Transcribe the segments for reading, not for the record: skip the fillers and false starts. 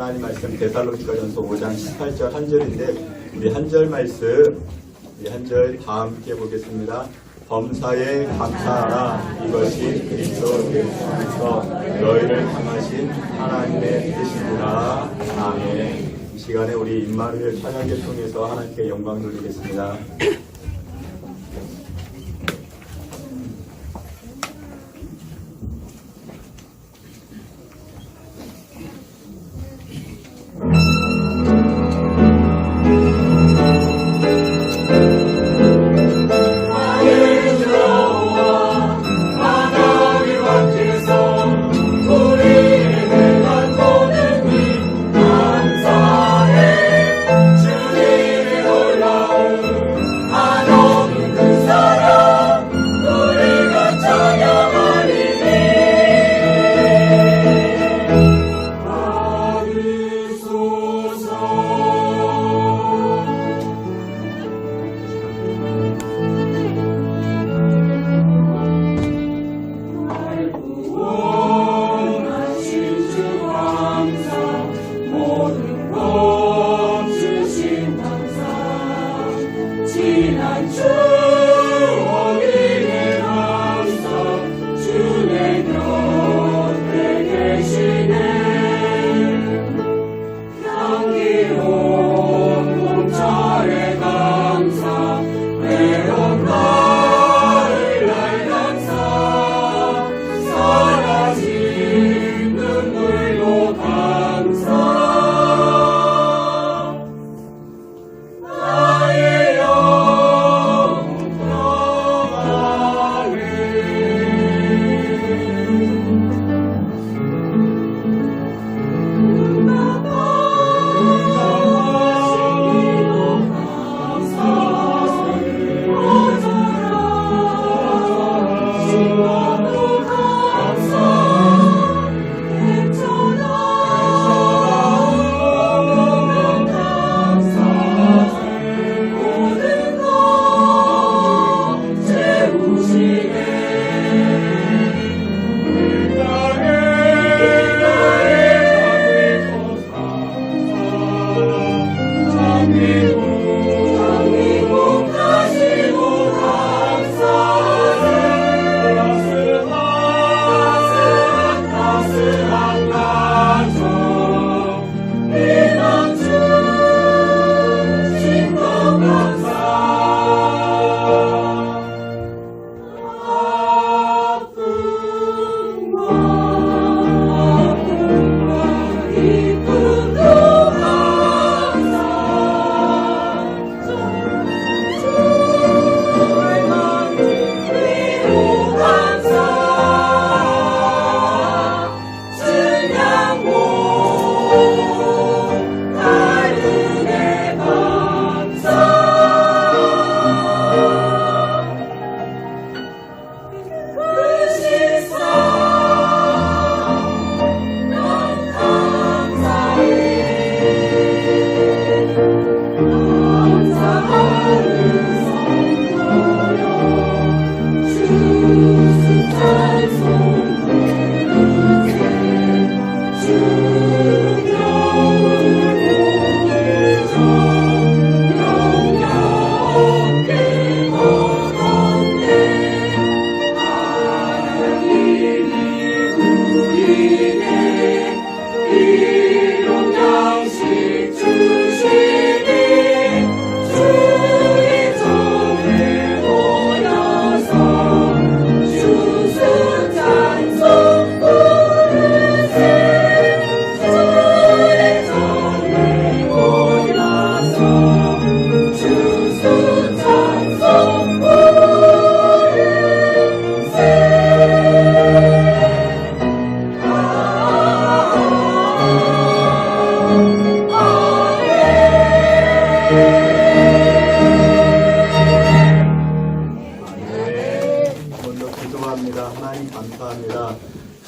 하나님 말씀 데살로니가전서 5장 18절 한 절인데 우리 한 절 말씀 우리 한 절 다 함께 보겠습니다. 범사에 감사하라. 이것이 그리스도 예수 안에서 너희를 향하신 하나님의 뜻이구나. 아멘. 이 시간에 우리 임마누엘 찬양을 통해서 하나님께 영광 돌리겠습니다.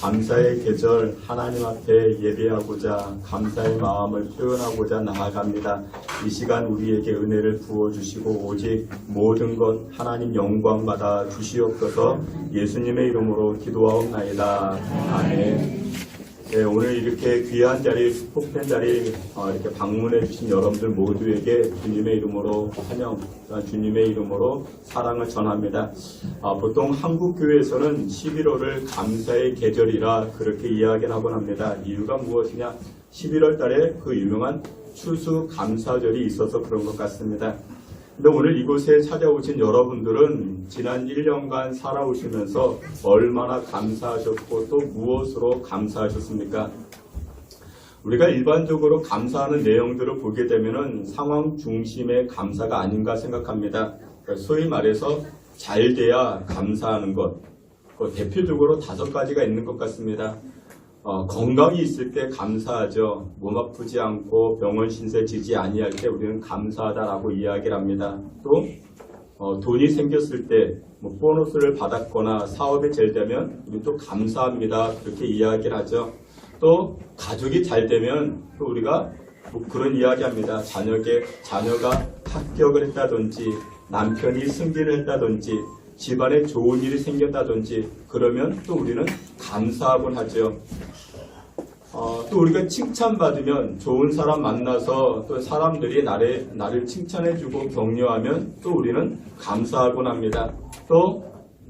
감사의 계절 하나님 앞에 예배하고자 감사의 마음을 표현하고자 나아갑니다. 이 시간 우리에게 은혜를 부어주시고 오직 모든 것 하나님 영광 받아 주시옵소서. 예수님의 이름으로 기도하옵나이다. 아멘. 오늘 이렇게 귀한 자리, 축복된 자리 이렇게 방문해 주신 여러분들 모두에게 주님의 이름으로 환영, 주님의 이름으로 사랑을 전합니다. 보통 한국 교회에서는 11월을 감사의 계절이라 그렇게 이야기를 하곤 합니다. 이유가 무엇이냐? 11월 달에 그 유명한 추수 감사절이 있어서 그런 것 같습니다. 근데 오늘 이곳에 찾아오신 여러분들은 지난 1년간 살아오시면서 얼마나 감사하셨고 또 무엇으로 감사하셨습니까? 우리가 일반적으로 감사하는 내용들을 보게 되면은 상황 중심의 감사가 아닌가 생각합니다. 소위 말해서 잘 돼야 감사하는 것, 대표적으로 5가지가 있는 것 같습니다. 건강이 있을 때 감사하죠. 몸 아프지 않고 병원 신세 지지 아니할 때 우리는 감사하다라고 이야기를 합니다. 또 돈이 생겼을 때 보너스를 받았거나 사업이 잘 되면 우리 또 감사합니다. 그렇게 이야기를 하죠. 또 가족이 잘 되면 또 우리가 그런 이야기합니다. 자녀가 합격을 했다든지 남편이 승진을 했다든지 집안에 좋은 일이 생겼다든지 그러면 또 우리는 감사하곤 하죠. 또 우리가 칭찬받으면 좋은 사람 만나서 또 사람들이 나를 칭찬해주고 격려하면 또 우리는 감사하곤 합니다. 또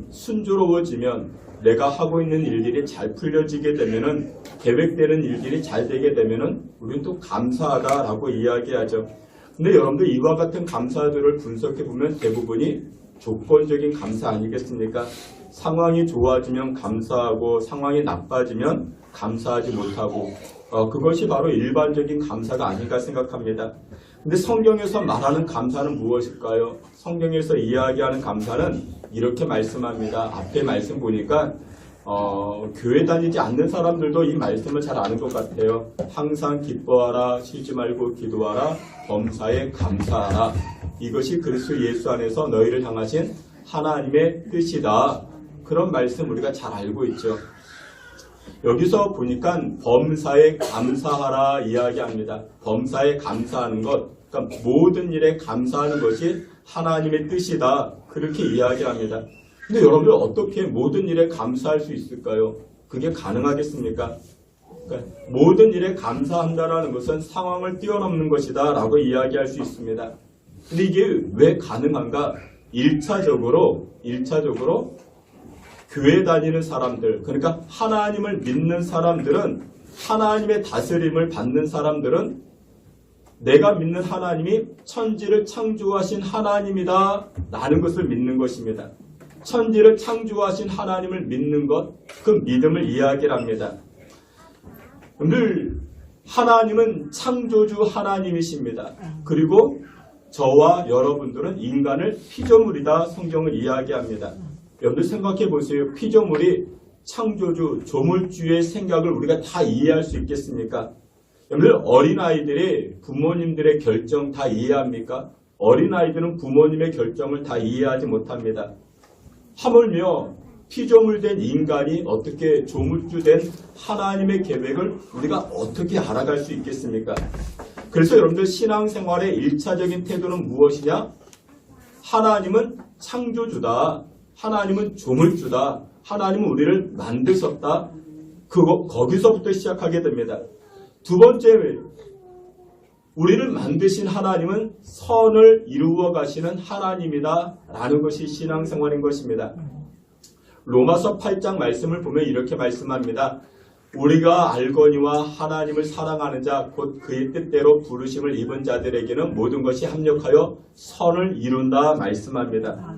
순조로워지면 내가 하고 있는 일들이 잘 풀려지게 되면은 계획되는 일들이 잘 되게 되면은 우리는 또 감사하다라고 이야기하죠. 근데 여러분들 이와 같은 감사들을 분석해 보면 대부분이 조건적인 감사 아니겠습니까? 상황이 좋아지면 감사하고 상황이 나빠지면 감사하지 못하고 그것이 바로 일반적인 감사가 아닌가 생각합니다. 근데 성경에서 말하는 감사는 무엇일까요? 성경에서 이야기하는 감사는 이렇게 말씀합니다. 앞에 말씀 보니까 교회 다니지 않는 사람들도 이 말씀을 잘 아는 것 같아요. 항상 기뻐하라, 쉬지 말고 기도하라, 범사에 감사하라. 이것이 그리스도 예수 안에서 너희를 향하신 하나님의 뜻이다. 그런 말씀 우리가 잘 알고 있죠. 여기서 보니까 범사에 감사하라 이야기합니다. 범사에 감사하는 것, 그러니까 모든 일에 감사하는 것이 하나님의 뜻이다. 그렇게 이야기합니다. 근데 여러분들 어떻게 모든 일에 감사할 수 있을까요? 그게 가능하겠습니까? 그러니까 모든 일에 감사한다는 것은 상황을 뛰어넘는 것이다 라고 이야기할 수 있습니다. 근데 이게 왜 가능한가? 1차적으로 교회 다니는 사람들, 그러니까 하나님을 믿는 사람들은, 하나님의 다스림을 받는 사람들은 내가 믿는 하나님이 천지를 창조하신 하나님이다 라는 것을 믿는 것입니다. 천지를 창조하신 하나님을 믿는 것, 그 믿음을 이야기를 합니다. 늘 하나님은 창조주 하나님이십니다. 그리고 저와 여러분들은 인간을 피조물이다 성경을 이야기합니다. 여러분들 생각해 보세요. 피조물이 창조주, 조물주의 생각을 우리가 다 이해할 수 있겠습니까? 여러분들 어린아이들이 부모님들의 결정 다 이해합니까? 어린아이들은 부모님의 결정을 다 이해하지 못합니다. 하물며 피조물된 인간이 어떻게 조물주된 하나님의 계획을 우리가 어떻게 알아갈 수 있겠습니까? 그래서 여러분들 신앙생활의 1차적인 태도는 무엇이냐? 하나님은 창조주다. 하나님은 조물주다. 하나님은 우리를 만드셨다. 거기서부터 시작하게 됩니다. 두 번째, 우리를 만드신 하나님은 선을 이루어 가시는 하나님이다 라는 것이 신앙생활인 것입니다. 로마서 8장 말씀을 보면 이렇게 말씀합니다. 우리가 알거니와 하나님을 사랑하는 자 곧 그의 뜻대로 부르심을 입은 자들에게는 모든 것이 합력하여 선을 이룬다 말씀합니다.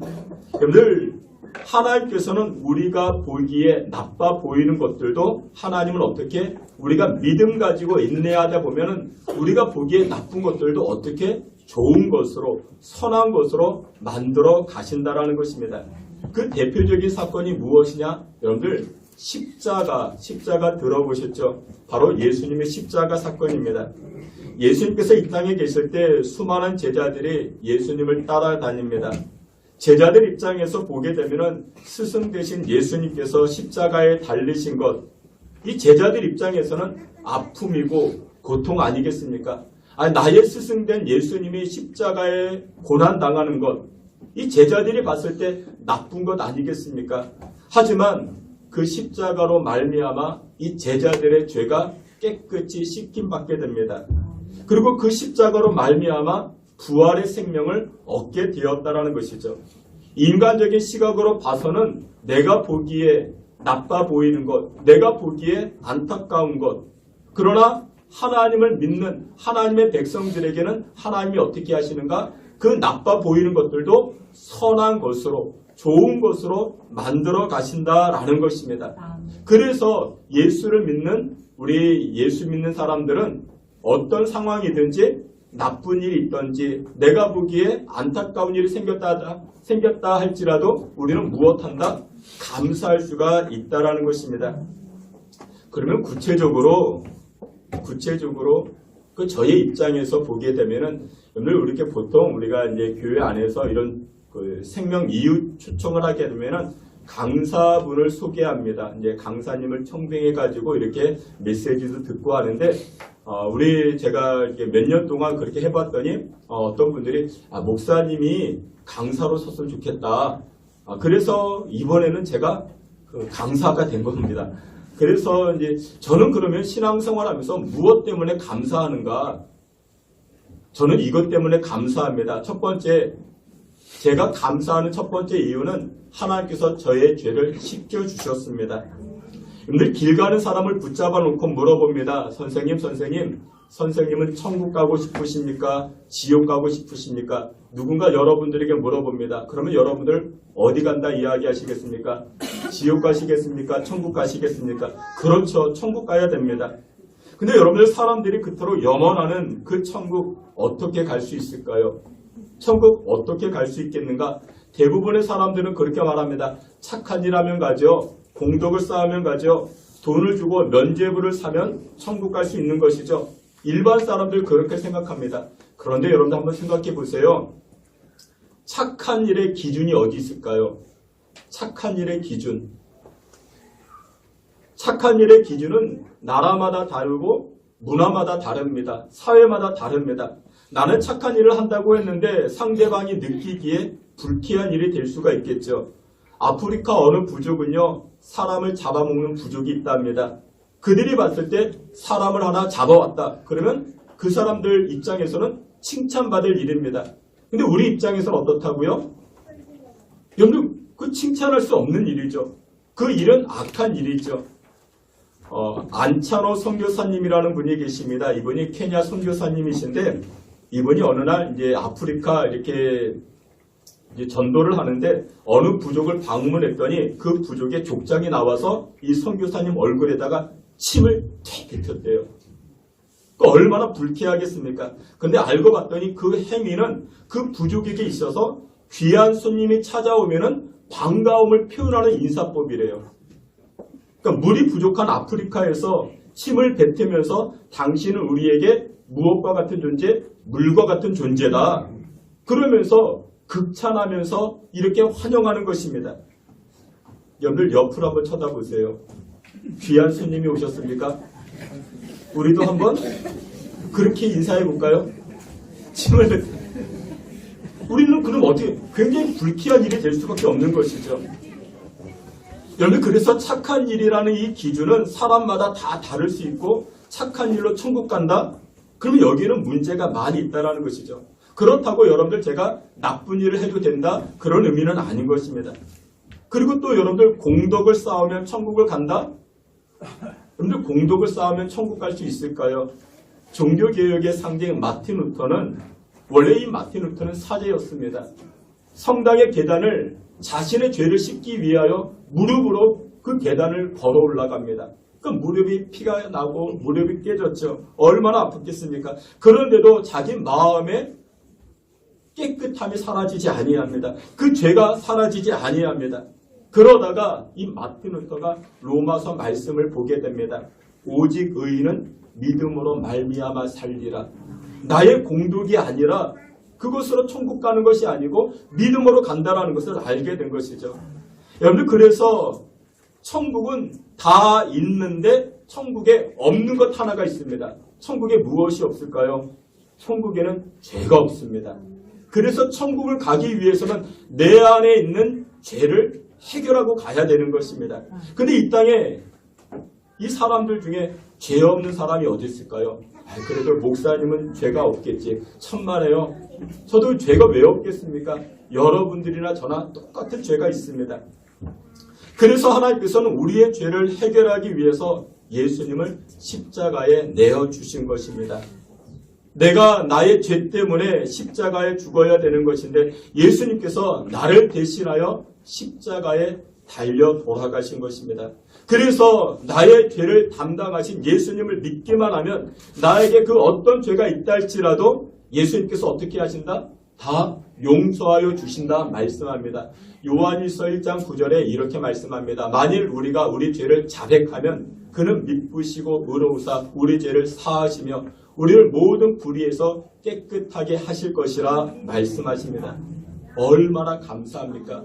여러분들 하나님께서는 우리가 보기에 나빠 보이는 것들도 하나님은 어떻게 우리가 믿음 가지고 인내하다 보면은 우리가 보기에 나쁜 것들도 어떻게 좋은 것으로 선한 것으로 만들어 가신다라는 것입니다. 그 대표적인 사건이 무엇이냐? 여러분들 십자가 들어보셨죠? 바로 예수님의 십자가 사건입니다. 예수님께서 이 땅에 계실 때 수많은 제자들이 예수님을 따라다닙니다. 제자들 입장에서 보게 되면은 스승 되신 예수님께서 십자가에 달리신 것, 이 제자들 입장에서는 아픔이고 고통 아니겠습니까? 나의 스승된 예수님이 십자가에 고난당하는 것, 이 제자들이 봤을 때 나쁜 것 아니겠습니까? 하지만 그 십자가로 말미암아 이 제자들의 죄가 깨끗이 씻김받게 됩니다. 그리고 그 십자가로 말미암아 부활의 생명을 얻게 되었다라는 것이죠. 인간적인 시각으로 봐서는 내가 보기에 나빠 보이는 것, 내가 보기에 안타까운 것, 그러나 하나님을 믿는 하나님의 백성들에게는 하나님이 어떻게 하시는가? 그 나빠 보이는 것들도 선한 것으로, 좋은 것으로 만들어 가신다라는 것입니다. 그래서 예수를 믿는 우리 예수 믿는 사람들은 어떤 상황이든지 나쁜 일이 있든지 내가 보기에 안타까운 일이 생겼다 할지라도 우리는 무엇한다? 감사할 수가 있다라는 것입니다. 그러면 구체적으로 그 저의 입장에서 보게 되면은 여러분들 이렇게 보통 우리가 이제 교회 안에서 이런 그 생명 이웃 초청을 하게 되면은 강사분을 소개합니다. 이제 강사님을 청빙해 가지고 이렇게 메시지도 듣고 하는데 제가 몇 년 동안 그렇게 해봤더니 어떤 분들이 목사님이 강사로 섰으면 좋겠다. 그래서 이번에는 제가 그 강사가 된 겁니다. 그래서 이제 저는 그러면 신앙생활하면서 무엇 때문에 감사하는가? 저는 이것 때문에 감사합니다. 첫 번째, 제가 감사하는 첫 번째 이유는 하나님께서 저의 죄를 씻겨주셨습니다. 여러분들 길 가는 사람을 붙잡아 놓고 물어봅니다. 선생님은 천국 가고 싶으십니까? 지옥 가고 싶으십니까? 누군가 여러분들에게 물어봅니다. 그러면 여러분들 어디 간다 이야기하시겠습니까? 지옥 가시겠습니까? 천국 가시겠습니까? 그렇죠. 천국 가야 됩니다. 근데 여러분들 사람들이 그토록 염원하는 그 천국 어떻게 갈 수 있을까요? 천국 어떻게 갈 수 있겠는가? 대부분의 사람들은 그렇게 말합니다. 착한 일 하면 가죠. 공덕을 쌓으면 가죠. 돈을 주고 면죄부를 사면 천국 갈 수 있는 것이죠. 일반 사람들 그렇게 생각합니다. 그런데 여러분들 한번 생각해 보세요. 착한 일의 기준이 어디 있을까요? 착한 일의 기준. 착한 일의 기준은 나라마다 다르고 문화마다 다릅니다. 사회마다 다릅니다. 나는 착한 일을 한다고 했는데 상대방이 느끼기에 불쾌한 일이 될 수가 있겠죠. 아프리카 어느 부족은요, 사람을 잡아먹는 부족이 있답니다. 그들이 봤을 때 사람을 하나 잡아왔다. 그러면 그 사람들 입장에서는 칭찬받을 일입니다. 근데 우리 입장에서는 어떻다고요? 여러분, 그 칭찬할 수 없는 일이죠. 그 일은 악한 일이죠. 안차노 선교사님이라는 분이 계십니다. 이분이 케냐 선교사님이신데 이분이 어느 날 이제 아프리카 이렇게 이제 전도를 하는데 어느 부족을 방문했더니 그 부족의 족장이 나와서 이 선교사님 얼굴에다가 침을 탁 뱉었대요. 그 얼마나 불쾌하겠습니까? 근데 알고 봤더니 그 행위는 그 부족에게 있어서 귀한 손님이 찾아오면은 반가움을 표현하는 인사법이래요. 그러니까 물이 부족한 아프리카에서 침을 뱉으면서 당신은 우리에게 무엇과 같은 존재? 물과 같은 존재다. 그러면서 극찬하면서 이렇게 환영하는 것입니다. 여러분들 옆으로 한번 쳐다보세요. 귀한 손님이 오셨습니까? 우리도 한번 그렇게 인사해 볼까요? 침을 우리는 그럼 어떻게 굉장히 불쾌한 일이 될 수밖에 없는 것이죠. 여러분 그래서 착한 일이라는 이 기준은 사람마다 다 다를 수 있고 착한 일로 천국 간다? 그러면 여기는 문제가 많이 있다는 것이죠. 그렇다고 여러분들 제가 나쁜 일을 해도 된다? 그런 의미는 아닌 것입니다. 그리고 또 여러분들 공덕을 쌓으면 천국을 간다? 여러분들 공덕을 쌓으면 천국 갈 수 있을까요? 종교개혁의 상징 마틴 루터는 원래 이 마틴 루터는 사제였습니다. 성당의 계단을 자신의 죄를 씻기 위하여 무릎으로 그 계단을 걸어 올라갑니다. 그 무릎이 피가 나고 무릎이 깨졌죠. 얼마나 아팠겠습니까? 그런데도 자기 마음에 깨끗함이 사라지지 아니합니다. 그 죄가 사라지지 아니합니다. 그러다가 이 마틴 루터가 로마서 말씀을 보게 됩니다. 오직 의인은 믿음으로 말미암아 살리라. 나의 공덕이 아니라 그것으로 천국 가는 것이 아니고 믿음으로 간다라는 것을 알게 된 것이죠. 여러분들 그래서 천국은 다 있는데 천국에 없는 것 하나가 있습니다. 천국에 무엇이 없을까요? 천국에는 죄가 없습니다. 그래서 천국을 가기 위해서는 내 안에 있는 죄를 해결하고 가야 되는 것입니다. 근데 이 땅에 이 사람들 중에 죄 없는 사람이 어디 있을까요? 그래도 목사님은 죄가 없겠지. 천만에요. 저도 죄가 왜 없겠습니까? 여러분들이나 저나 똑같은 죄가 있습니다. 그래서 하나님께서는 우리의 죄를 해결하기 위해서 예수님을 십자가에 내어주신 것입니다. 내가 나의 죄 때문에 십자가에 죽어야 되는 것인데 예수님께서 나를 대신하여 십자가에 달려 돌아가신 것입니다. 그래서 나의 죄를 담당하신 예수님을 믿기만 하면 나에게 그 어떤 죄가 있다 할지라도 예수님께서 어떻게 하신다? 다 용서하여 주신다 말씀합니다. 요한일서 1장 9절에 이렇게 말씀합니다. 만일 우리가 우리 죄를 자백하면 그는 미쁘시고 의로우사 우리 죄를 사하시며 우리를 모든 불의에서 깨끗하게 하실 것이라 말씀하십니다. 얼마나 감사합니까?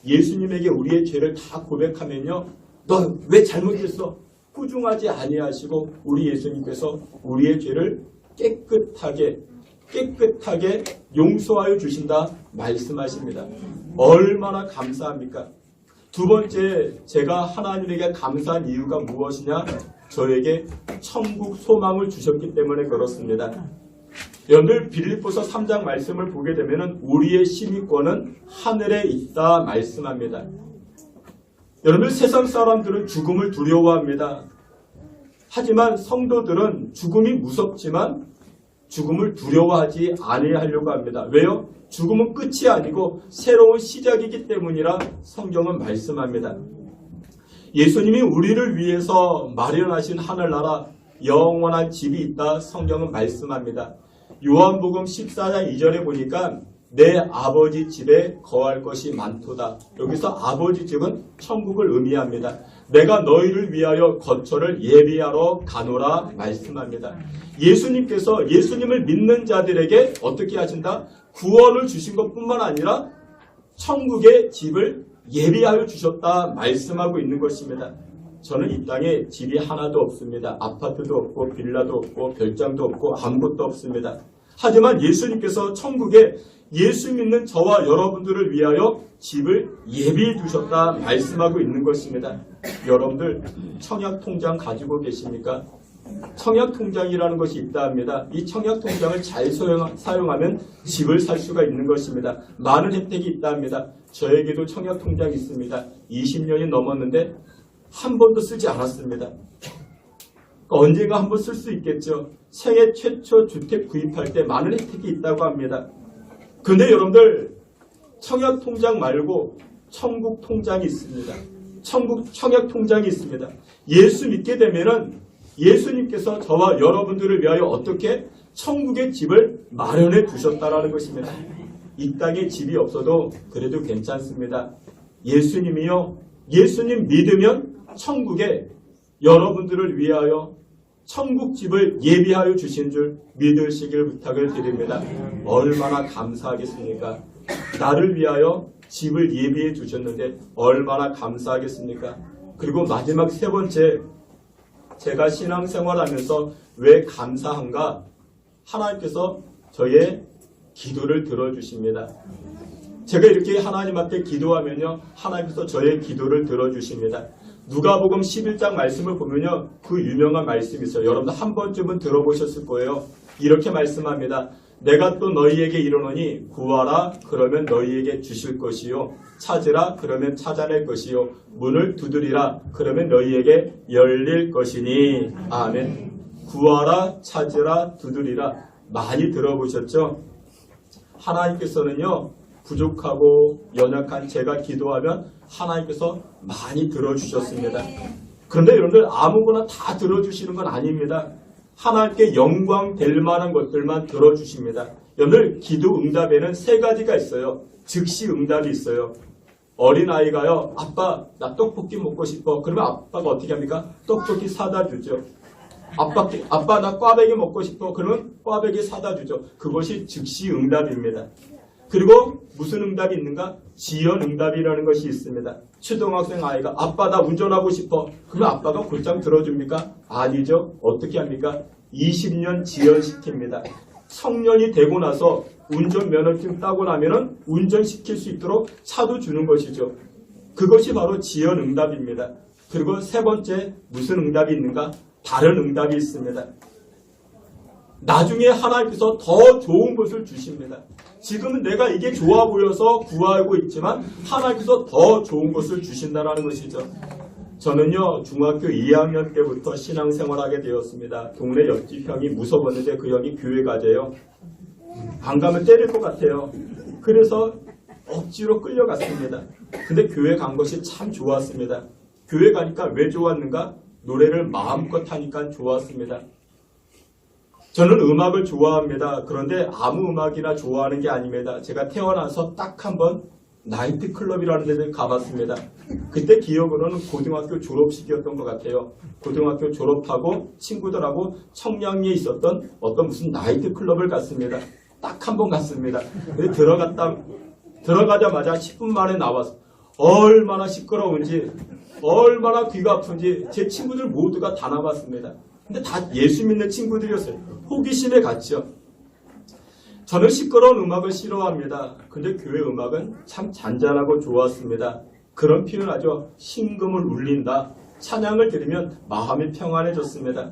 예수님에게 우리의 죄를 다 고백하면요. 너 왜 잘못했어? 꾸중하지 아니하시고 우리 예수님께서 우리의 죄를 깨끗하게 용서하여 주신다 말씀하십니다. 얼마나 감사합니까? 두 번째, 제가 하나님에게 감사한 이유가 무엇이냐? 저에게 천국 소망을 주셨기 때문에 그렇습니다. 여러분들 빌립보서 3장 말씀을 보게 되면 우리의 시민권은 하늘에 있다 말씀합니다. 여러분들 세상 사람들은 죽음을 두려워합니다. 하지만 성도들은 죽음이 무섭지만 죽음을 두려워하지 아니하려고 합니다. 왜요? 죽음은 끝이 아니고 새로운 시작이기 때문이라 성경은 말씀합니다. 예수님이 우리를 위해서 마련하신 하늘나라 영원한 집이 있다 성경은 말씀합니다. 요한복음 14장 2절에 보니까 내 아버지 집에 거할 것이 많도다. 여기서 아버지 집은 천국을 의미합니다. 내가 너희를 위하여 거처를 예비하러 가노라 말씀합니다. 예수님께서 예수님을 믿는 자들에게 어떻게 하신다? 구원을 주신 것뿐만 아니라 천국의 집을 예비하여 주셨다 말씀하고 있는 것입니다. 저는 이 땅에 집이 하나도 없습니다. 아파트도 없고 빌라도 없고 별장도 없고 아무것도 없습니다. 하지만 예수님께서 천국에 예수 믿는 저와 여러분들을 위하여 집을 예비해 두셨다 말씀하고 있는 것입니다. 여러분들 청약통장 가지고 계십니까? 청약통장이라는 것이 있다 합니다. 이 청약통장을 잘 사용하면 집을 살 수가 있는 것입니다. 많은 혜택이 있다 합니다. 저에게도 청약통장이 있습니다. 20년이 넘었는데 한 번도 쓰지 않았습니다. 언젠가 한번 쓸 수 있겠죠. 생애 최초 주택 구입할 때 많은 혜택이 있다고 합니다. 근데 여러분들 청약통장 말고 천국통장이 있습니다. 청약통장이 있습니다. 예수 믿게 되면은 예수님께서 저와 여러분들을 위하여 어떻게 천국의 집을 마련해 두셨다라는 것입니다. 이 땅에 집이 없어도 그래도 괜찮습니다. 예수님이요. 예수님 믿으면 천국에 여러분들을 위하여 천국집을 예비하여 주신 줄 믿으시길 부탁을 드립니다. 얼마나 감사하겠습니까? 나를 위하여 집을 예비해 주셨는데 얼마나 감사하겠습니까? 그리고 마지막 세 번째, 제가 신앙생활하면서 왜 감사한가? 하나님께서 저의 기도를 들어주십니다. 제가 이렇게 하나님 앞에 기도하면요, 하나님께서 저의 기도를 들어주십니다. 누가복음 11장 말씀을 보면요, 그 유명한 말씀이 있어요. 여러분들 한 번쯤은 들어보셨을 거예요. 이렇게 말씀합니다. 내가 또 너희에게 이르노니 구하라 그러면 너희에게 주실 것이요 찾으라 그러면 찾아낼 것이요 문을 두드리라 그러면 너희에게 열릴 것이니. 아멘. 구하라 찾으라 두드리라 많이 들어보셨죠? 하나님께서는요 부족하고 연약한 제가 기도하면 하나님께서 많이 들어주셨습니다. 그런데 여러분들 아무거나 다 들어주시는 건 아닙니다. 하나님께 영광 될 만한 것들만 들어주십니다. 여러분들 기도 응답에는 세 가지가 있어요. 즉시 응답이 있어요. 어린아이가요, 아빠 나 떡볶이 먹고 싶어. 그러면 아빠가 어떻게 합니까? 떡볶이 사다 주죠. 아빠 나 꽈배기 먹고 싶어. 그러면 꽈배기 사다 주죠. 그것이 즉시 응답입니다. 그리고 무슨 응답이 있는가? 지연 응답이라는 것이 있습니다. 초등학생 아이가 아빠 나 운전하고 싶어. 그러면 아빠가 곧장 들어줍니까? 아니죠. 어떻게 합니까? 20년 지연시킵니다. 성년이 되고 나서 운전면허증 따고 나면은 운전시킬 수 있도록 차도 주는 것이죠. 그것이 바로 지연 응답입니다. 그리고 세 번째 무슨 응답이 있는가? 다른 응답이 있습니다. 나중에 하나님께서 더 좋은 것을 주십니다. 지금은 내가 이게 좋아 보여서 구하고 있지만 하나님께서 더 좋은 것을 주신다는 것이죠. 저는요 중학교 2학년 때부터 신앙생활하게 되었습니다. 동네 옆집 형이 무서웠는데 그 형이 교회 가재요. 안 가면 때릴 것 같아요. 그래서 억지로 끌려갔습니다. 근데 교회 간 것이 참 좋았습니다. 교회 가니까 왜 좋았는가? 노래를 마음껏 하니까 좋았습니다. 저는 음악을 좋아합니다. 그런데 아무 음악이나 좋아하는 게 아닙니다. 제가 태어나서 딱 한 번 나이트클럽이라는 데를 가봤습니다. 그때 기억으로는 고등학교 졸업식이었던 것 같아요. 고등학교 졸업하고 친구들하고 청량리에 있었던 어떤 무슨 나이트클럽을 갔습니다. 딱 한 번 갔습니다. 근데 들어가자마자 10분 만에 나와서 얼마나 시끄러운지 얼마나 귀가 아픈지 제 친구들 모두가 다 나왔습니다. 근데 다 예수 믿는 친구들이었어요. 호기심에 갔죠. 저는 시끄러운 음악을 싫어합니다. 근데 교회 음악은 참 잔잔하고 좋았습니다. 그런 표현하죠. 심금을 울린다. 찬양을 들으면 마음이 평안해졌습니다.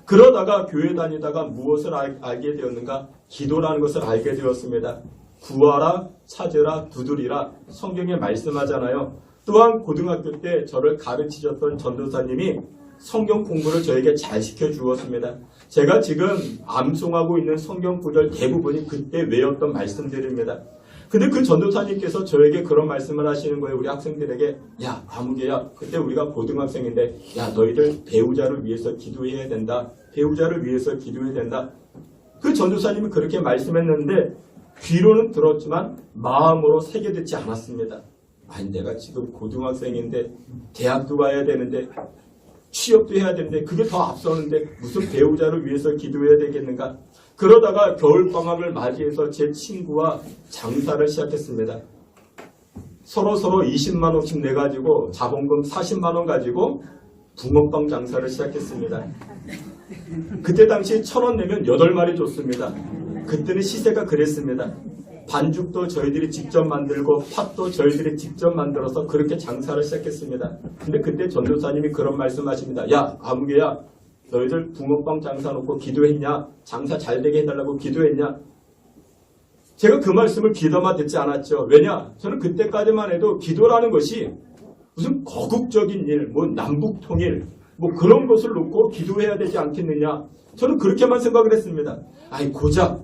그러다가 교회 다니다가 무엇을 알게 되었는가? 기도라는 것을 알게 되었습니다. 구하라, 찾으라, 두드리라 성경에 말씀하잖아요. 또한 고등학교 때 저를 가르치셨던 전도사님이 성경 공부를 저에게 잘 시켜주었습니다. 제가 지금 암송하고 있는 성경 구절 대부분이 그때 외웠던 말씀들입니다. 근데 그 전도사님께서 저에게 그런 말씀을 하시는 거예요. 우리 학생들에게 야 아무개야 그때 우리가 고등학생인데 야 너희들 배우자를 위해서 기도해야 된다. 배우자를 위해서 기도해야 된다. 그 전도사님이 그렇게 말씀했는데 귀로는 들었지만 마음으로 새겨듣지 않았습니다. 아니 내가 지금 고등학생인데 대학도 가야 되는데 취업도 해야 되는데 그게 더 앞서는데 무슨 배우자를 위해서 기도해야 되겠는가? 그러다가 겨울방학을 맞이해서 제 친구와 장사를 시작했습니다. 서로 20만 원씩 내가지고 자본금 40만 원 가지고 붕어빵 장사를 시작했습니다. 그때 당시 1,000원 내면 8마리 줬습니다. 그때는 시세가 그랬습니다. 반죽도 저희들이 직접 만들고 팥도 저희들이 직접 만들어서 그렇게 장사를 시작했습니다. 근데 그때 전도사님이 그런 말씀하십니다. 야 아무개야 너희들 붕어빵 장사 놓고 기도했냐? 장사 잘 되게 해달라고 기도했냐? 제가 그 말씀을 귀담아 듣지 않았죠. 왜냐? 저는 그때까지만 해도 기도라는 것이 무슨 거국적인 일, 뭐 남북통일 뭐 그런 것을 놓고 기도해야 되지 않겠느냐? 저는 그렇게만 생각을 했습니다. 아니 고작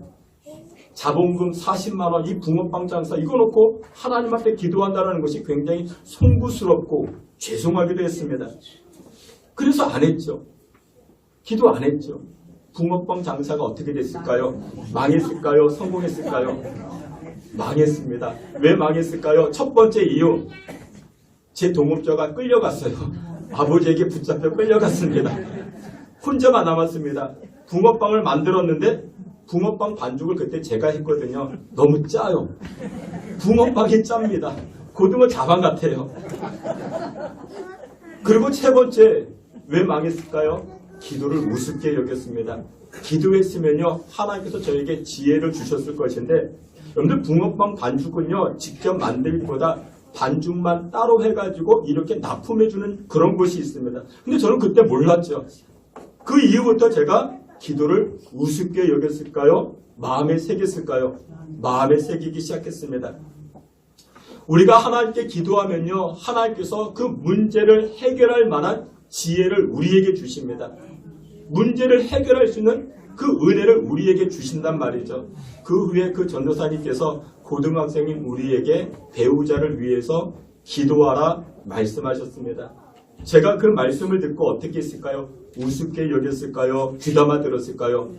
자본금 40만 원 이 붕어빵 장사 이거 놓고 하나님한테 기도한다는 것이 굉장히 송구스럽고 죄송하기도 했습니다. 그래서 안 했죠. 기도 안 했죠. 붕어빵 장사가 어떻게 됐을까요? 망했을까요? 성공했을까요? 망했습니다. 왜 망했을까요? 첫 번째 이유 제 동업자가 끌려갔어요. 아버지에게 붙잡혀 끌려갔습니다. 혼자만 남았습니다. 붕어빵을 만들었는데 붕어빵 반죽을 그때 제가 했거든요. 너무 짜요. 붕어빵이 짭니다. 고등어 자반 같아요. 그리고 세 번째 왜 망했을까요? 기도를 우습게 여겼습니다. 기도했으면요 하나님께서 저에게 지혜를 주셨을 것인데 여러분들 붕어빵 반죽은요 직접 만들기보다 반죽만 따로 해가지고 이렇게 납품해주는 그런 곳이 있습니다. 근데 저는 그때 몰랐죠. 그 이후부터 제가 기도를 우습게 여겼을까요? 마음에 새겼을까요? 마음에 새기기 시작했습니다. 우리가 하나님께 기도하면요 하나님께서 그 문제를 해결할 만한 지혜를 우리에게 주십니다. 문제를 해결할 수 있는 그 은혜를 우리에게 주신단 말이죠. 그 후에 그 전도사님께서 고등학생인 우리에게 배우자를 위해서 기도하라 말씀하셨습니다. 제가 그 말씀을 듣고 어떻게 했을까요? 우습게 여겼을까요? 귀담아 들었을까요?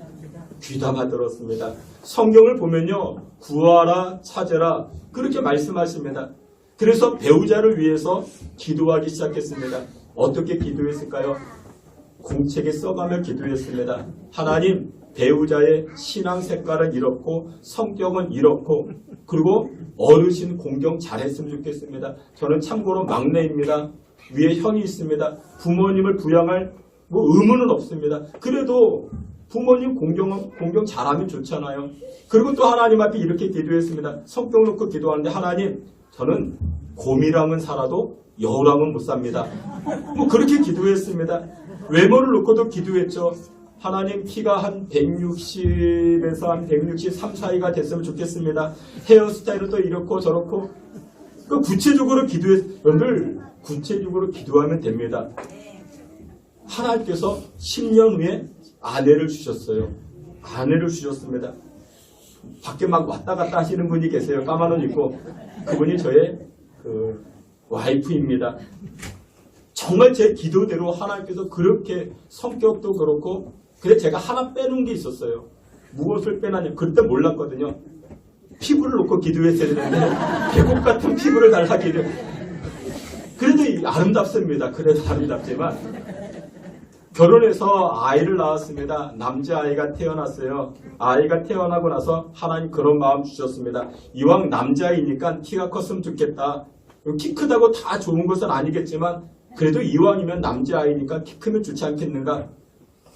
귀담아 들었습니다. 성경을 보면요. 구하라, 찾으라 그렇게 말씀하십니다. 그래서 배우자를 위해서 기도하기 시작했습니다. 어떻게 기도했을까요? 공책에 써가며 기도했습니다. 하나님, 배우자의 신앙 색깔은 이렇고 성격은 이렇고 그리고 어르신 공경 잘했으면 좋겠습니다. 저는 참고로 막내입니다. 위에 형이 있습니다. 부모님을 부양할 의무는 없습니다. 그래도 부모님 공경 잘하면 좋잖아요. 그리고 또 하나님 앞에 이렇게 기도했습니다. 성경 놓고 기도하는데 하나님, 저는 곰이랑은 살아도 여우랑은 못 삽니다. 뭐 그렇게 기도했습니다. 외모를 놓고도 기도했죠. 하나님 키가 한 160에서 한 163 사이가 됐으면 좋겠습니다. 헤어스타일은 또 이렇고 저렇고. 구체적으로 여러분들 구체적으로 기도하면 됩니다. 하나님께서 10년 후에 아내를 주셨어요. 아내를 주셨습니다. 밖에 막 왔다 갔다 하시는 분이 계세요. 까만 옷 입고. 그분이 저의 와이프입니다. 정말 제 기도대로 하나님께서 그렇게 성격도 그렇고, 근데 제가 하나 빼놓은 게 있었어요. 무엇을 빼놨냐? 그때 몰랐거든요. 피부를 놓고 기도했어야 되는데 계곡 같은 피부를 달라 기도. 그래도 아름답습니다. 그래도 아름답지만 결혼해서 아이를 낳았습니다. 남자아이가 태어났어요. 아이가 태어나고 나서 하나님 그런 마음 주셨습니다. 이왕 남자이니까 키가 컸으면 좋겠다. 키 크다고 다 좋은 것은 아니겠지만 그래도 이왕이면 남자아이니까 키 크면 좋지 않겠는가?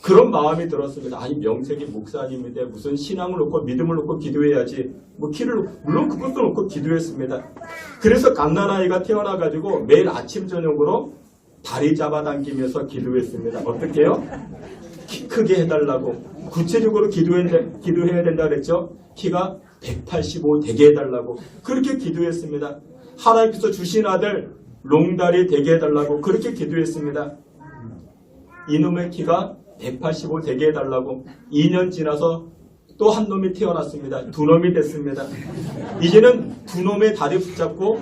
그런 마음이 들었습니다. 아니 명색이 목사님인데 무슨 신앙을 놓고 믿음을 놓고 기도해야지. 뭐 키를 물론 그것도 놓고 기도했습니다. 그래서 갓난아이가 태어나가지고 매일 아침 저녁으로 다리 잡아당기면서 기도했습니다. 어떻게 해요? 키 크게 해달라고. 구체적으로 기도해야 된다 그랬죠. 키가 185 되게 해달라고. 그렇게 기도했습니다. 하나님께서 주신 아들 롱다리 되게 해달라고. 그렇게 기도했습니다. 이놈의 키가 185 되게 해달라고. 2년 지나서 또 한 놈이 태어났습니다. 두 놈이 됐습니다. 이제는 두 놈의 다리 붙잡고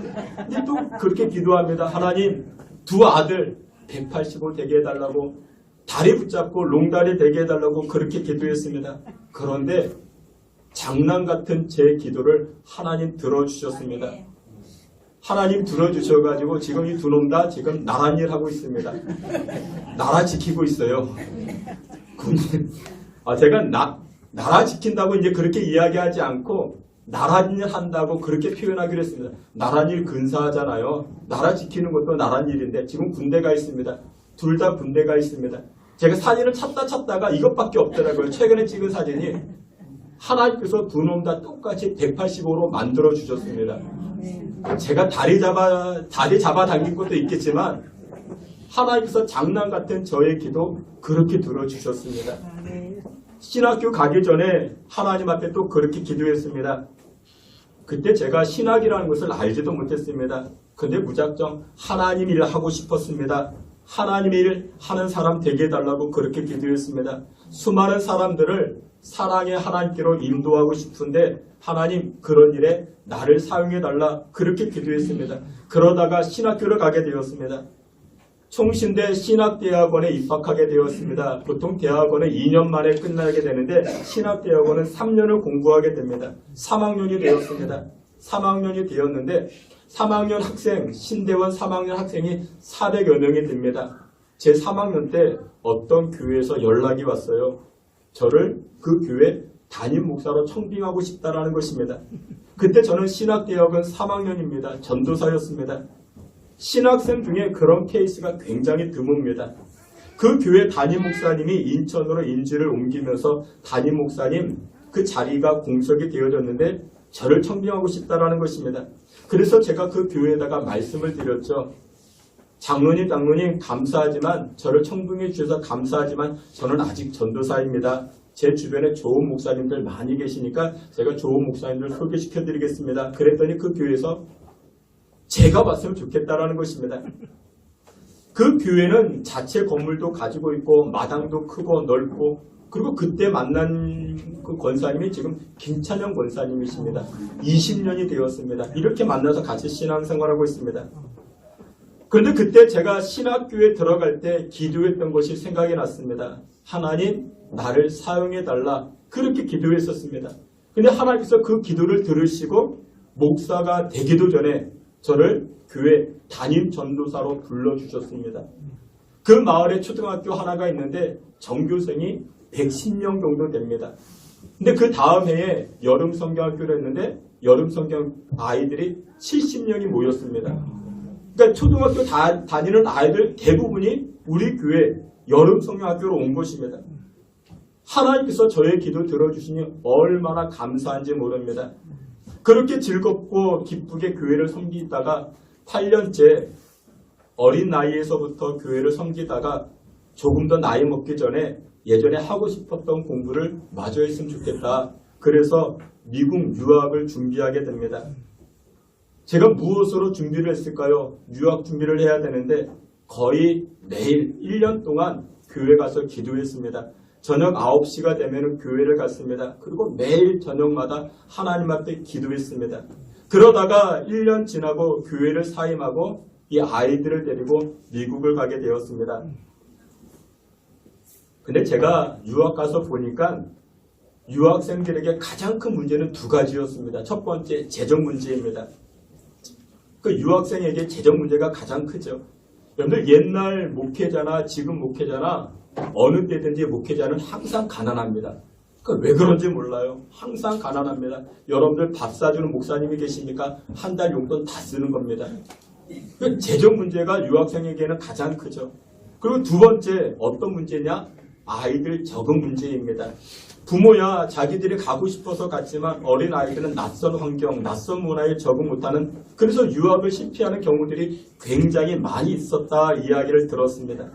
이제 또 그렇게 기도합니다. 하나님 두 아들 185 되게 해달라고, 다리 붙잡고 롱다리 되게 해달라고 그렇게 기도했습니다. 그런데 장난 같은 제 기도를 하나님 들어주셨습니다. 하나님 들어주셔가지고 지금 이 두 놈 다 지금 나란 일 하고 있습니다. 나라 지키고 있어요. 제가 나라 지킨다고 이제 그렇게 이야기하지 않고 나란 일 한다고 그렇게 표현하기로 했습니다. 나란 일 근사하잖아요. 나라 지키는 것도 나란 일인데 지금 군대가 있습니다. 둘 다 군대가 있습니다. 제가 사진을 찾다가 이것밖에 없더라고요. 최근에 찍은 사진이 하나님께서 두 놈 다 똑같이 185로 만들어 주셨습니다. 제가 다리 잡아 당긴 것도 있겠지만 하나님께서 장난 같은 저의 기도 그렇게 들어주셨습니다. 신학교 가기 전에 하나님 앞에 또 그렇게 기도했습니다. 그때 제가 신학이라는 것을 알지도 못했습니다. 근데 무작정 하나님 일을 하고 싶었습니다. 하나님 일 하는 사람 되게 해달라고 그렇게 기도했습니다. 수많은 사람들을 사랑의 하나님께로 인도하고 싶은데 하나님 그런 일에 나를 사용해달라 그렇게 기도했습니다. 그러다가 신학교를 가게 되었습니다. 총신대 신학대학원에 입학하게 되었습니다. 보통 대학원은 2년 만에 끝나게 되는데 신학대학원은 3년을 공부하게 됩니다. 3학년이 되었습니다. 3학년이 되었는데 3학년 학생, 신대원 3학년 학생이 400여 명이 됩니다. 제 3학년 때 어떤 교회에서 연락이 왔어요. 저를 그 교회 담임 목사로 청빙하고 싶다라는 것입니다. 그때 저는 신학대학원 3학년입니다. 전도사였습니다. 신학생 중에 그런 케이스가 굉장히 드뭅니다. 그 교회 담임 목사님이 인천으로 인지를 옮기면서 담임 목사님 그 자리가 공석이 되어졌는데 저를 청빙하고 싶다라는 것입니다. 그래서 제가 그 교회에다가 말씀을 드렸죠. 장로님 감사하지만 저를 청빙해 주셔서 감사하지만 저는 아직 전도사입니다. 제 주변에 좋은 목사님들 많이 계시니까 제가 좋은 목사님들 소개시켜 드리겠습니다. 그랬더니 그 교회에서 제가 봤으면 좋겠다라는 것입니다. 그 교회는 자체 건물도 가지고 있고 마당도 크고 넓고 그리고 그때 만난 그 권사님이 지금 김찬영 권사님이십니다. 20년이 되었습니다. 이렇게 만나서 같이 신앙생활하고 있습니다. 그런데 그때 제가 신학교에 들어갈 때 기도했던 것이 생각이 났습니다. 하나님 나를 사용해달라 그렇게 기도했었습니다. 근데 하나님께서 그 기도를 들으시고 목사가 되기도 전에 저를 교회 담임 전도사로 불러주셨습니다. 그 마을에 초등학교 하나가 있는데 전교생이 110명 정도 됩니다. 근데 그 다음 해에 여름 성경학교를 했는데 여름 성경 아이들이 70명이 모였습니다. 그러니까 초등학교 다니는 아이들 대부분이 우리 교회 여름 성경학교로 온 것입니다. 하나님께서 저의 기도 들어주시니 얼마나 감사한지 모릅니다. 그렇게 즐겁고 기쁘게 교회를 섬기다가 8년째 어린 나이에서부터 교회를 섬기다가 조금 더 나이 먹기 전에 예전에 하고 싶었던 공부를 마저 했으면 좋겠다. 그래서 미국 유학을 준비하게 됩니다. 제가 무엇으로 준비를 했을까요? 유학 준비를 해야 되는데 거의 매일 1년 동안 교회 가서 기도했습니다. 저녁 9시가 되면 교회를 갔습니다. 그리고 매일 저녁마다 하나님 앞에 기도했습니다. 그러다가 1년 지나고 교회를 사임하고 이 아이들을 데리고 미국을 가게 되었습니다. 근데 제가 유학 가서 보니까 유학생들에게 가장 큰 문제는 두 가지였습니다. 첫 번째, 재정 문제입니다. 그 유학생에게 재정 문제가 가장 크죠. 여러분들 옛날 목회자나 지금 목회자나 어느 때든지 목회자는 항상 가난합니다. 왜 그런지 몰라요. 항상 가난합니다. 여러분들 밥 사주는 목사님이 계시니까 한 달 용돈 다 쓰는 겁니다. 재정 문제가 유학생에게는 가장 크죠. 그리고 두 번째 어떤 문제냐? 아이들 적응 문제입니다. 부모야 자기들이 가고 싶어서 갔지만 어린 아이들은 낯선 환경, 낯선 문화에 적응 못하는 그래서 유학을 실패하는 경우들이 굉장히 많이 있었다 이야기를 들었습니다.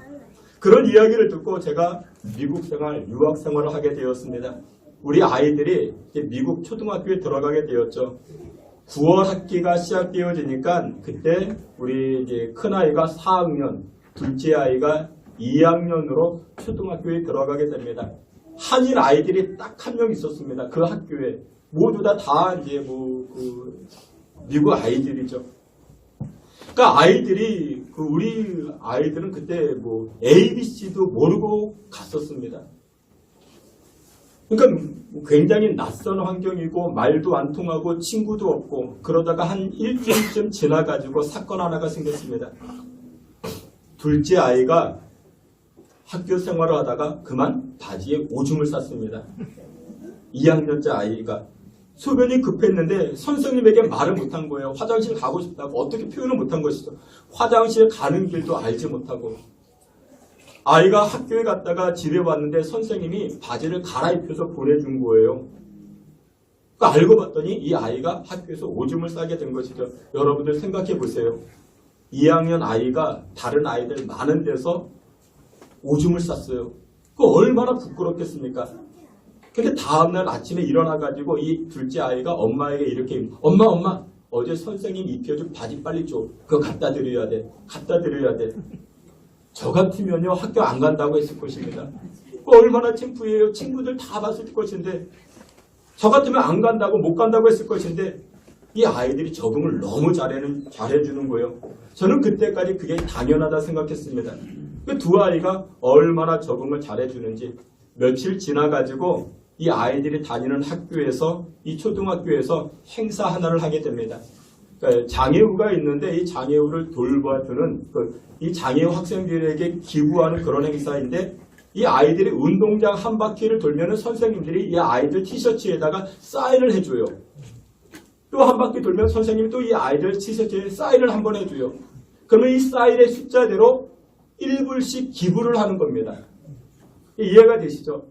그런 이야기를 듣고 제가 미국 생활, 유학 생활을 하게 되었습니다. 우리 아이들이 미국 초등학교에 들어가게 되었죠. 9월 학기가 시작되어지니까 그때 우리 이제 큰 아이가 4학년, 둘째 아이가 2학년으로 초등학교에 들어가게 됩니다. 한인 아이들이 딱 한 명 있었습니다. 그 학교에 모두 다 이제 미국 아이들이죠. 그러니까 아이들이 우리 아이들은 그때 ABC도 모르고 갔었습니다. 그러니까 굉장히 낯선 환경이고 말도 안 통하고 친구도 없고 그러다가 한 일주일쯤 지나가지고 사건 하나가 생겼습니다. 둘째 아이가 학교 생활을 하다가 그만 바지에 오줌을 쌌습니다. 2학년째 아이가 소변이 급했는데 선생님에게 말을 못한 거예요. 화장실 가고 싶다고 어떻게 표현을 못한 것이죠. 화장실 가는 길도 알지 못하고 아이가 학교에 갔다가 집에 왔는데 선생님이 바지를 갈아입혀서 보내준 거예요. 알고 봤더니 이 아이가 학교에서 오줌을 싸게 된 것이죠. 여러분들 생각해 보세요. 2학년 아이가 다른 아이들 많은 데서 오줌을 쌌어요. 그 얼마나 부끄럽겠습니까? 근데 다음날 아침에 일어나가지고 이 둘째 아이가 엄마에게 이렇게 엄마 어제 선생님 입혀준 바지 빨리 줘. 그거 갖다 드려야 돼. 저 같으면요 학교 안 간다고 했을 것입니다. 얼마나 창피해요. 친구들 다 봤을 것인데 저 같으면 안 간다고 못 간다고 했을 것인데 이 아이들이 적응을 너무 잘해주는 거예요. 저는 그때까지 그게 당연하다 생각했습니다. 그 두 아이가 얼마나 적응을 잘해주는지 며칠 지나가지고 이 아이들이 다니는 학교에서 이 초등학교에서 행사 하나를 하게 됩니다. 그러니까 장애우가 있는데 이 장애우를 돌봐주는 이 장애우 학생들에게 기부하는 그런 행사인데 이 아이들이 운동장 한 바퀴를 돌면 선생님들이 이 아이들 티셔츠에다가 사인을 해줘요. 또 한 바퀴 돌면 선생님이 또 이 아이들 티셔츠에 사인을 한번 해줘요. 그러면 이 사인의 숫자대로 1불씩 기부를 하는 겁니다. 이해가 되시죠?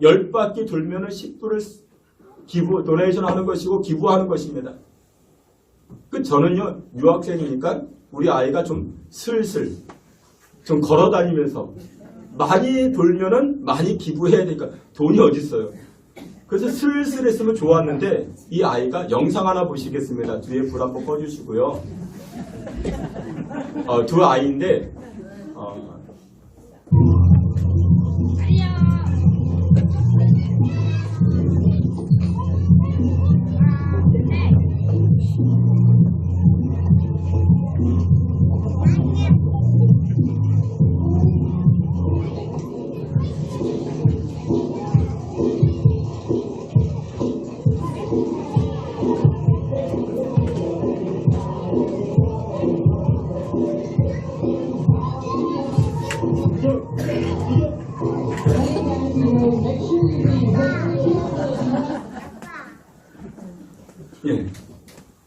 10바퀴 돌면 10불을 도네이션 하는 것이고 기부하는 것입니다. 저는요 유학생이니까 우리 아이가 좀 슬슬 좀 걸어다니면서 많이 돌면은 많이 기부해야 되니까 돈이 어디 있어요. 그래서 슬슬 했으면 좋았는데 이 아이가 영상 하나 보시겠습니다. 뒤에 불 한번 꺼주시고요. 두 아이인데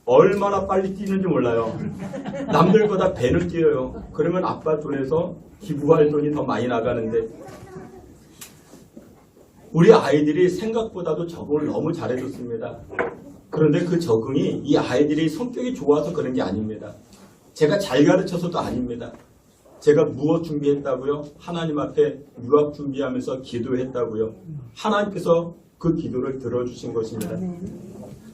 얼마나 빨리 뛰는지 몰라요. 남들보다 배는 뛰어요. 그러면 아빠 돈에서 기부할 돈이 더 많이 나가는데 우리 아이들이 생각보다도 적응을 너무 잘해줬습니다. 그런데 그 적응이 이 아이들이 성격이 좋아서 그런 게 아닙니다. 제가 잘 가르쳐서도 아닙니다. 제가 무엇 준비했다고요? 하나님 앞에 유학 준비하면서 기도했다고요. 하나님께서 그 기도를 들어주신 것입니다.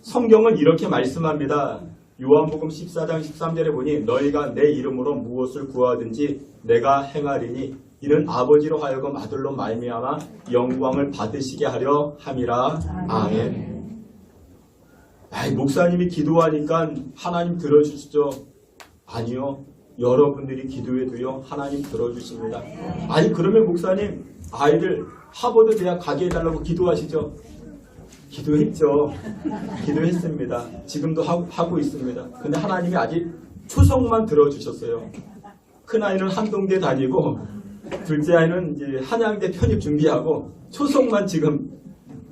성경은 이렇게 말씀합니다. 요한복음 14장 13절에 보니 너희가 내 이름으로 무엇을 구하든지 내가 행하리니 이는 아버지로 하여금 아들로 말미암아 영광을 받으시게 하려 함이라. 아멘. 목사님이 기도하니까 하나님 들어주시죠? 아니요. 여러분들이 기도해도요 하나님 들어주십니다. 아니 그러면 목사님 아이들 하버드 대학 가게 해달라고 기도하시죠? 기도했죠. 기도했습니다. 지금도 하고 있습니다. 근데 하나님이 아직 초성만 들어주셨어요. 큰아이는 한동대 다니고 둘째 아이는 이제 한양대 편입 준비하고 초성만 지금,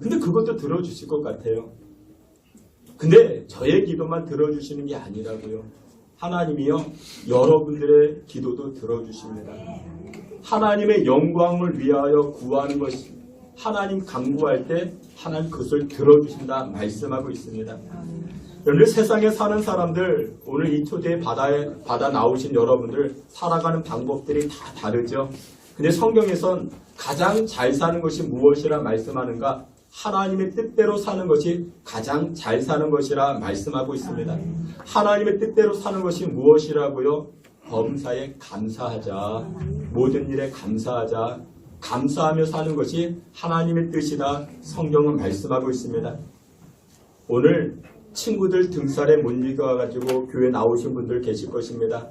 근데 그것도 들어주실 것 같아요. 근데 저의 기도만 들어주시는 게 아니라고요. 하나님이요 여러분들의 기도도 들어주십니다. 하나님의 영광을 위하여 구하는 것이 하나님 간구할 때 하나님 그것을 들어주신다 말씀하고 있습니다. 여러분 세상에 사는 사람들 오늘 이 초대에 받아 나오신 여러분들 살아가는 방법들이 다 다르죠. 근데 성경에선 가장 잘 사는 것이 무엇이라 말씀하는가? 하나님의 뜻대로 사는 것이 가장 잘 사는 것이라 말씀하고 있습니다. 하나님의 뜻대로 사는 것이 무엇이라고요? 범사에 감사하자. 모든 일에 감사하자. 감사하며 사는 것이 하나님의 뜻이다. 성경은 말씀하고 있습니다. 오늘 친구들 등살에 못 이겨가지고 교회 나오신 분들 계실 것입니다.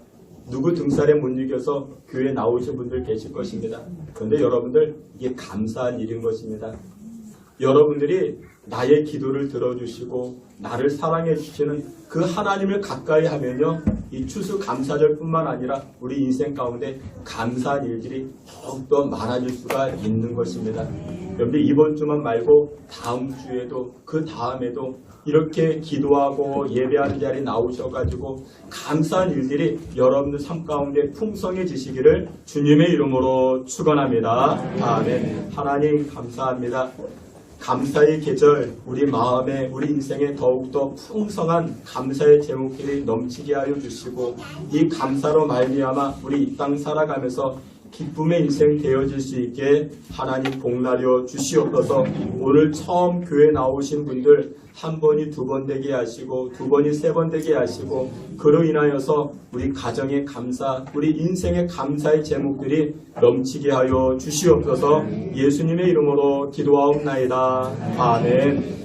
누구 등살에 못 이겨서 교회 나오신 분들 계실 것입니다. 그런데 여러분들 이게 감사한 일인 것입니다. 여러분들이 나의 기도를 들어주시고 나를 사랑해 주시는 그 하나님을 가까이 하면요 이 추수감사절뿐만 아니라 우리 인생 가운데 감사한 일들이 더욱더 많아질 수가 있는 것입니다. 여러분들 이번 주만 말고 다음 주에도 그 다음에도 이렇게 기도하고 예배하는 자리에 나오셔가지고 감사한 일들이 여러분들 삶 가운데 풍성해지시기를 주님의 이름으로 축원합니다. 아멘. 하나님 감사합니다. 감사의 계절 우리 마음에 우리 인생에 더욱더 풍성한 감사의 제목들이 넘치게 하여 주시고 이 감사로 말미암아 우리 이 땅 살아가면서 기쁨의 인생 되어질 수 있게 하나님 복나려 주시옵소서. 오늘 처음 교회 나오신 분들 한 번이 두 번 되게 하시고 두 번이 세 번 되게 하시고 그로 인하여서 우리 가정의 감사 우리 인생의 감사의 제목들이 넘치게 하여 주시옵소서. 예수님의 이름으로 기도하옵나이다. 아멘.